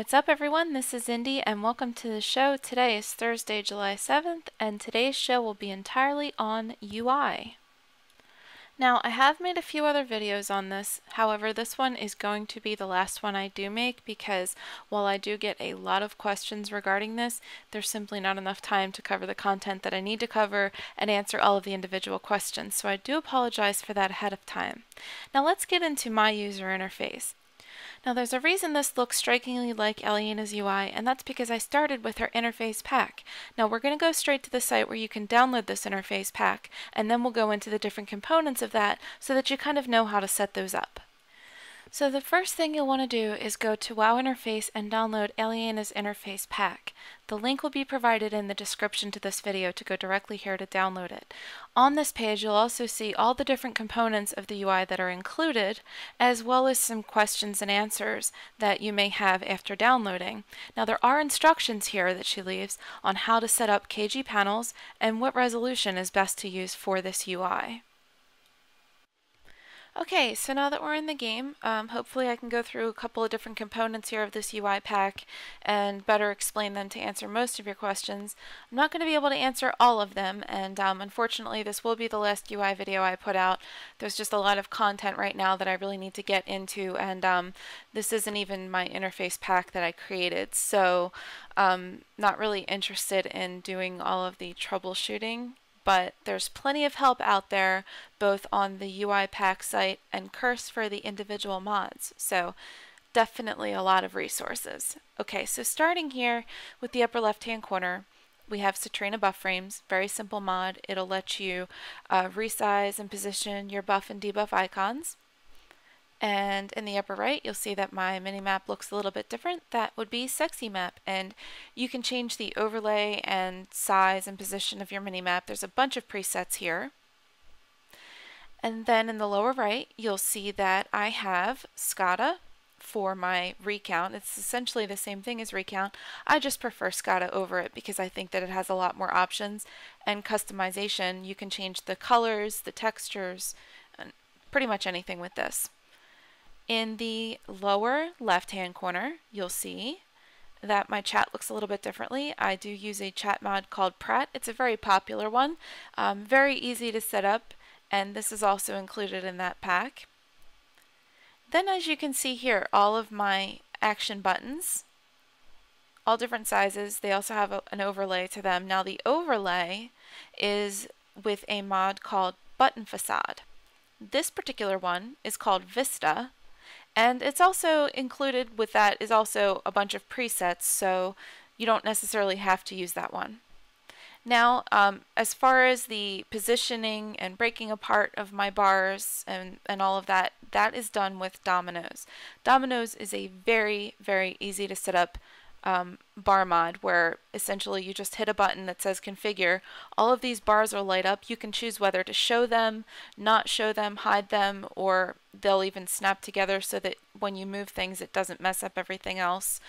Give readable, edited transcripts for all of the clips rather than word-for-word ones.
What's up everyone, this is Indy and welcome to the show. Today is Thursday, July 7th, and today's show will be entirely on UI. Now, I have made a few other videos on this, however this one is going to be the last one I do make because while I do get a lot of questions regarding this, there's simply not enough time to cover the content that I need to cover and answer all of the individual questions, so I do apologize for that ahead of time. Now let's get into my user interface. Now there's a reason this looks strikingly like Eliena's UI, and that's because I started with her interface pack. Now we're going to go straight to the site where you can download this interface pack, and then we'll go into the different components of that so that you kind of know how to set those up. So the first thing you'll want to do is go to WoW Interface and download Eliena's interface pack. The link will be provided in the description to this video to go directly here to download it. On this page you'll also see all the different components of the UI that are included, as well as some questions and answers that you may have after downloading. Now there are instructions here that she leaves on how to set up KG panels and what resolution is best to use for this UI. Okay, so now that we're in the game, hopefully I can go through a couple of different components here of this UI pack and better explain them to answer most of your questions. I'm not going to be able to answer all of them, and unfortunately this will be the last UI video I put out. There's just a lot of content right now that I really need to get into, and this isn't even my interface pack that I created, so not really interested in doing all of the troubleshooting. But there's plenty of help out there, both on the UI pack site and Curse for the individual mods. So definitely a lot of resources. Okay, so starting here with the upper left hand corner, we have Citrina buff frames, very simple mod. It'll let you resize and position your buff and debuff icons. And in the upper right, you'll see that my minimap looks a little bit different. That would be Sexy Map, and you can change the overlay and size and position of your minimap. There's a bunch of presets here. And then in the lower right, you'll see that I have SCADA for my recount. It's essentially the same thing as recount. I just prefer SCADA over it because I think that it has a lot more options and customization. You can change the colors, the textures, and pretty much anything with this. In the lower left-hand corner, you'll see that my chat looks a little bit differently. I do use a chat mod called Pratt. It's a very popular one, very easy to set up, and this is also included in that pack. Then as you can see here, all of my action buttons, all different sizes. They also have an overlay to them. Now the overlay is with a mod called Button Facade. This particular one is called Vista, and it's also included with that is also a bunch of presets, so you don't necessarily have to use that one. Now, as far as the positioning and breaking apart of my bars and all of that, that is done with Dominoes. Dominoes is a very, very easy to set up bar mod where essentially you just hit a button that says configure. All of these bars will light up. You can choose whether to show them, not show them, hide them, or they'll even snap together so that when you move things it doesn't mess up everything else.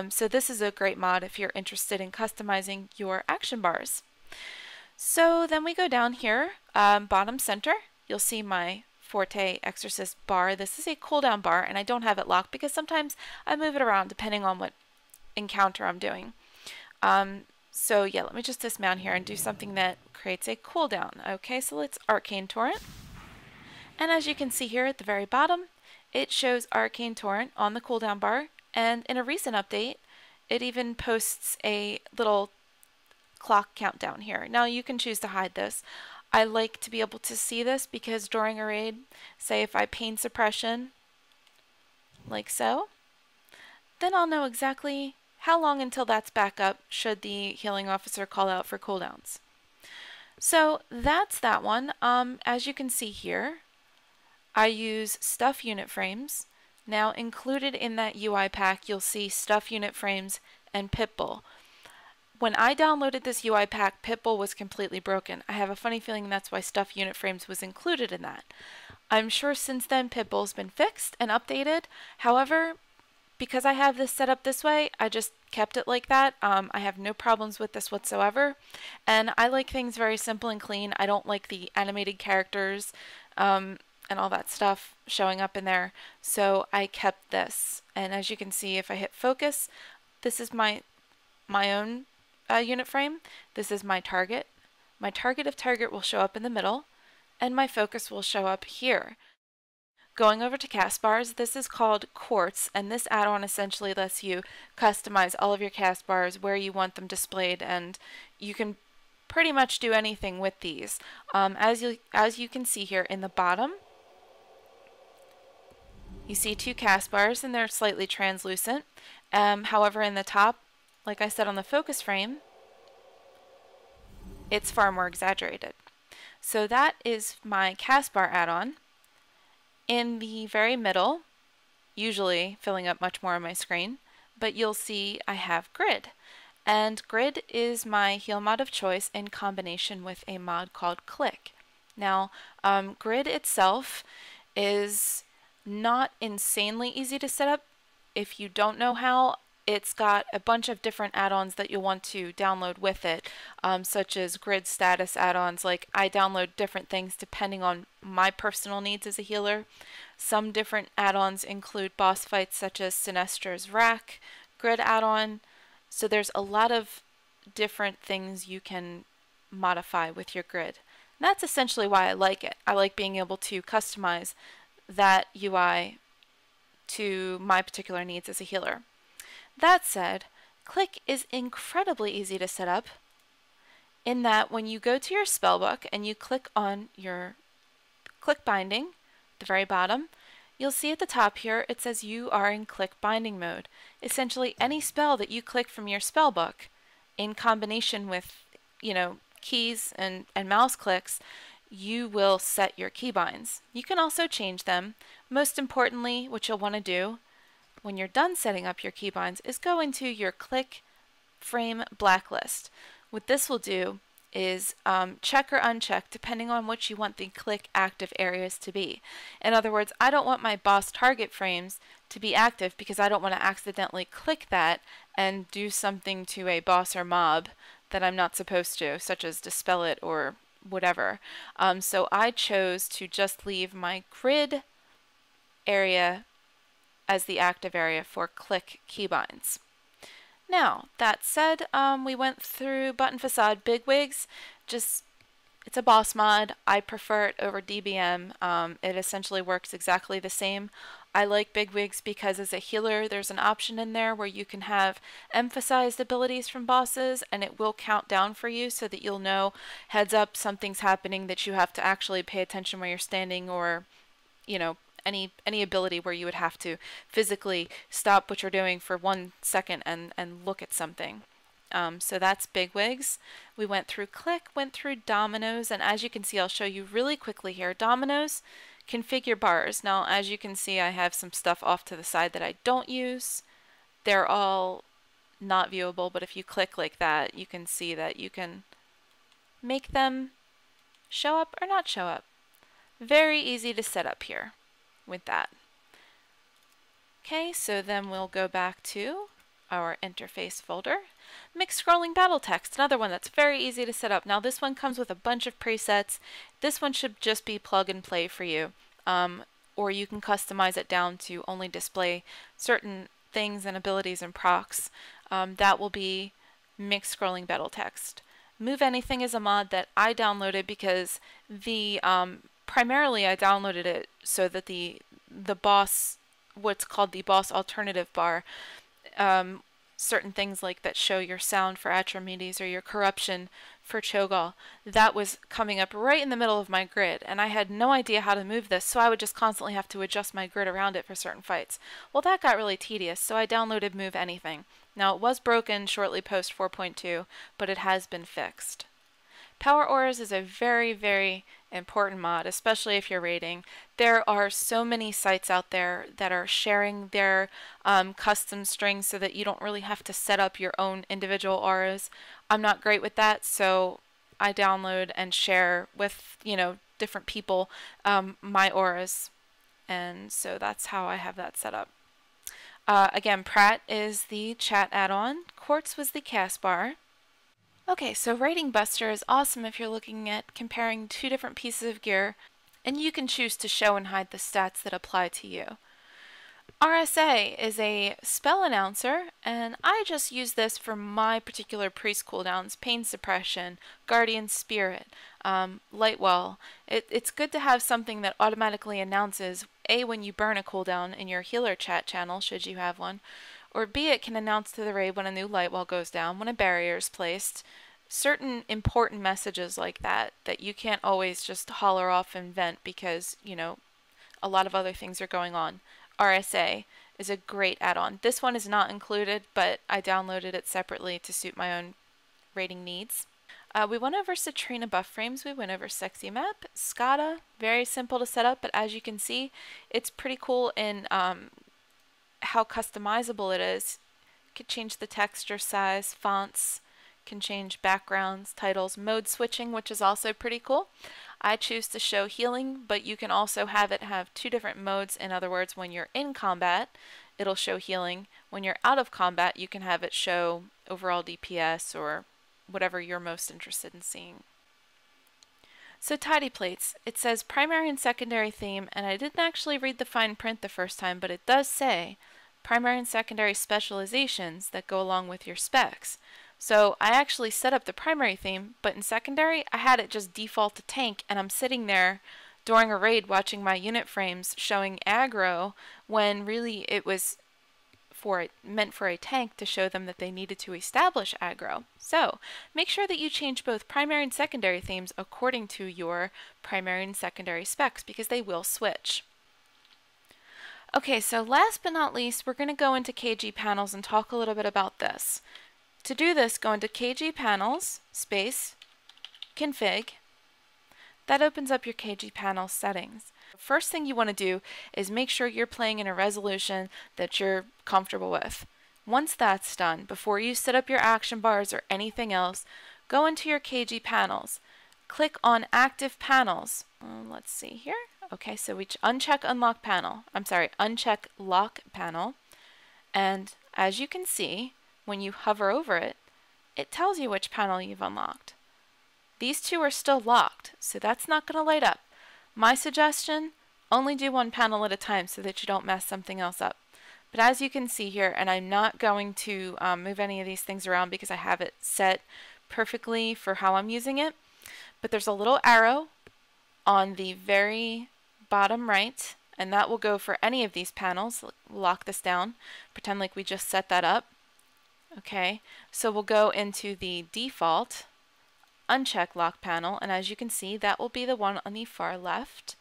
So this is a great mod if you're interested in customizing your action bars. So then we go down here, bottom center, you'll see my Forte Exorcist bar. This is a cooldown bar, and I don't have it locked because sometimes I move it around depending on what encounter I'm doing. So yeah, let me just dismount here and do something that creates a cooldown. Okay, so let's Arcane Torrent. And as you can see here at the very bottom, it shows Arcane Torrent on the cooldown bar, and in a recent update, it even posts a little clock countdown here. Now you can choose to hide this. I like to be able to see this because during a raid, say if I pain suppression, like so, then I'll know exactly how long until that's back up should the healing officer call out for cooldowns. So that's that one. As you can see here, I use stuff unit frames. Now included in that UI pack, you'll see stuff unit frames and Pitbull. When I downloaded this UI pack, Pitbull was completely broken. I have a funny feeling that's why stuff unit frames was included in that. I'm sure since then Pitbull's been fixed and updated. However, because I have this set up this way, I just kept it like that. I have no problems with this whatsoever, and I like things very simple and clean. I don't like the animated characters. and all that stuff showing up in there. So I kept this. And as you can see, if I hit focus, this is my own unit frame. This is my target. My target of target will show up in the middle, and my focus will show up here. Going over to cast bars, this is called Quartz, and this add-on essentially lets you customize all of your cast bars where you want them displayed, and you can pretty much do anything with these. As you can see here in the bottom, you see two cast bars, and they're slightly translucent. However, in the top, like I said on the focus frame, it's far more exaggerated. So that is my cast bar add-on. In the very middle, usually filling up much more on my screen, but you'll see I have grid. And grid is my heal mod of choice in combination with a mod called click. Now, grid itself is not insanely easy to set up. If you don't know how, it's got a bunch of different add-ons that you'll want to download with it, such as grid status add-ons. Like, I download different things depending on my personal needs as a healer. Some different add-ons include boss fights such as Sinestra's Rack grid add-on. So there's a lot of different things you can modify with your grid. And that's essentially why I like it. I like being able to customize that UI to my particular needs as a healer. That said, click is incredibly easy to set up in that when you go to your spellbook and you click on your click binding, the very bottom, you'll see at the top here it says you are in click binding mode. Essentially any spell that you click from your spellbook in combination with, keys and mouse clicks, you will set your keybinds. You can also change them. Most importantly, what you'll want to do when you're done setting up your keybinds is go into your click frame blacklist. What this will do is check or uncheck depending on what you want the click active areas to be. In other words, I don't want my boss target frames to be active because I don't want to accidentally click that and do something to a boss or mob that I'm not supposed to, such as dispel it or whatever. So I chose to just leave my grid area as the active area for click keybinds. Now, that said, we went through Button Facade Bigwigs. It's a boss mod. I prefer it over DBM. It essentially works exactly the same. I like Bigwigs because as a healer, there's an option in there where you can have emphasized abilities from bosses, and it will count down for you so that you'll know, heads up, something's happening that you have to actually pay attention where you're standing, or, any ability where you would have to physically stop what you're doing for 1 second and look at something. So that's Bigwigs. We went through click, went through dominoes, and as you can see, I'll show you really quickly here. Dominoes, configure bars. Now, as you can see, I have some stuff off to the side that I don't use. They're all not viewable, but if you click like that, you can see that you can make them show up or not show up. Very easy to set up here with that. Okay, so then we'll go back to our interface folder. Mixed scrolling battle text, another one that's very easy to set up. Now this one comes with a bunch of presets. This one should just be plug and play for you, or you can customize it down to only display certain things and abilities and procs. That will be mixed scrolling battle text. Move Anything is a mod that I downloaded because the primarily I downloaded it so that the boss, what's called the boss alternative bar, certain things like that show your sound for Atramedes or your corruption for Cho'Gall, that was coming up right in the middle of my grid, and I had no idea how to move this, so I would just constantly have to adjust my grid around it for certain fights. Well, that got really tedious, so I downloaded Move Anything. Now, it was broken shortly post 4.2, but it has been fixed. Power Auras is a very, very important mod, especially if you're raiding. There are so many sites out there that are sharing their custom strings so that you don't really have to set up your own individual auras. I'm not great with that, so I download and share with, different people my auras, and so that's how I have that set up. Again, Pratt is the chat add-on. Quartz was the cast bar. Okay, so Rating Buster is awesome if you're looking at comparing two different pieces of gear. and you can choose to show and hide the stats that apply to you. RSA is a spell announcer, and I just use this for my particular priest cooldowns: Pain Suppression, Guardian Spirit, Lightwell. It's good to have something that automatically announces A, when you burn a cooldown in your healer chat channel, should you have one, or B, it can announce to the raid when a new Lightwell goes down, when a barrier is placed. Certain important messages like that you can't always just holler off and vent because, you know, a lot of other things are going on. RSA is a great add-on. This one is not included, but I downloaded it separately to suit my own rating needs. We went over Citrina buff frames, we went over Sexy Map, Scada, very simple to set up, but as you can see, it's pretty cool in how customizable it is. You could change the texture size, fonts, can change backgrounds, titles, mode switching, which is also pretty cool. I choose to show healing, but you can also have it have two different modes. In other words, when you're in combat, it'll show healing. When you're out of combat, you can have it show overall DPS or whatever you're most interested in seeing. So tidy plates, it says primary and secondary theme, and I didn't actually read the fine print the first time, but it does say primary and secondary specializations that go along with your specs. So I actually set up the primary theme, but in secondary I had it just default to tank, and I'm sitting there during a raid watching my unit frames showing aggro when really it was meant for a tank to show them that they needed to establish aggro. So make sure that you change both primary and secondary themes according to your primary and secondary specs, because they will switch. Okay, so last but not least, we're going to go into KG panels and talk a little bit about this. To do this, go into KG panels, space, config. That opens up your KG panel settings. First thing you want to do is make sure you're playing in a resolution that you're comfortable with. Once that's done, before you set up your action bars or anything else, go into your KG panels. Click on active panels. Let's see here. Okay, so we uncheck unlock panel. Uncheck lock panel. And as you can see, when you hover over it, it tells you which panel you've unlocked. These two are still locked, so that's not going to light up. My suggestion, only do one panel at a time so that you don't mess something else up. But as you can see here, and I'm not going to move any of these things around because I have it set perfectly for how I'm using it, but there's a little arrow on the very bottom right, and that will go for any of these panels. We'll lock this down, pretend like we just set that up. Okay, so we'll go into the default, uncheck lock panel, and as you can see, that will be the one on the far left.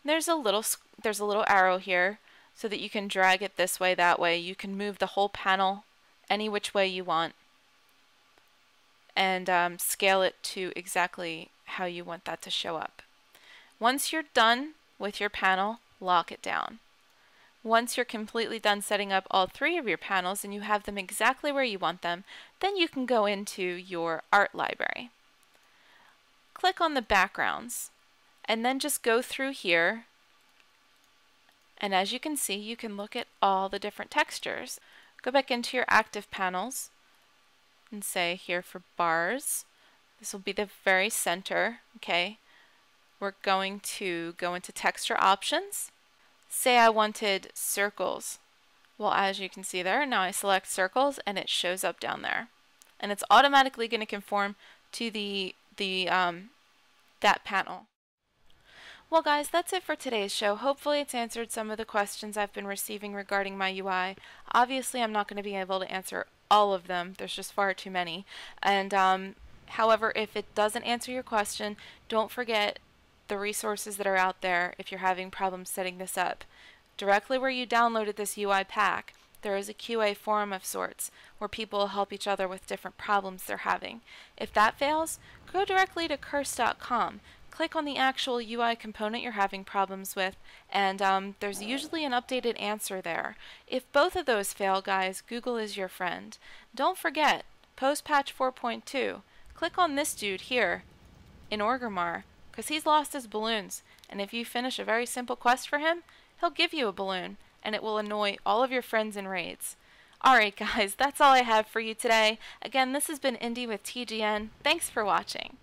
There's a little arrow here so that you can drag it this way, that way. You can move the whole panel any which way you want and scale it to exactly how you want that to show up. Once you're done with your panel, lock it down. Once you're completely done setting up all three of your panels and you have them exactly where you want them, then you can go into your art library. Click on the backgrounds and then just go through here, and as you can see, you can look at all the different textures. Go back into your active panels and say here for bars, this will be the very center. Okay, we're going to go into texture options. Say I wanted circles. Well, as you can see there, now I select circles and it shows up down there. And it's automatically going to conform to that panel. Well guys, that's it for today's show. Hopefully it's answered some of the questions I've been receiving regarding my UI. Obviously I'm not going to be able to answer all of them. There's just far too many. And however, if it doesn't answer your question, don't forget the resources that are out there if you're having problems setting this up. Directly where you downloaded this UI pack, there is a QA forum of sorts where people will help each other with different problems they're having. If that fails, go directly to curse.com. Click on the actual UI component you're having problems with, and there's usually an updated answer there. If both of those fail, guys, Google is your friend. Don't forget, post-patch 4.2, click on this dude here in Orgrimmar, because he's lost his balloons, and if you finish a very simple quest for him, he'll give you a balloon, and it will annoy all of your friends in raids. Alright guys, that's all I have for you today. Again, this has been Indy with TGN. Thanks for watching.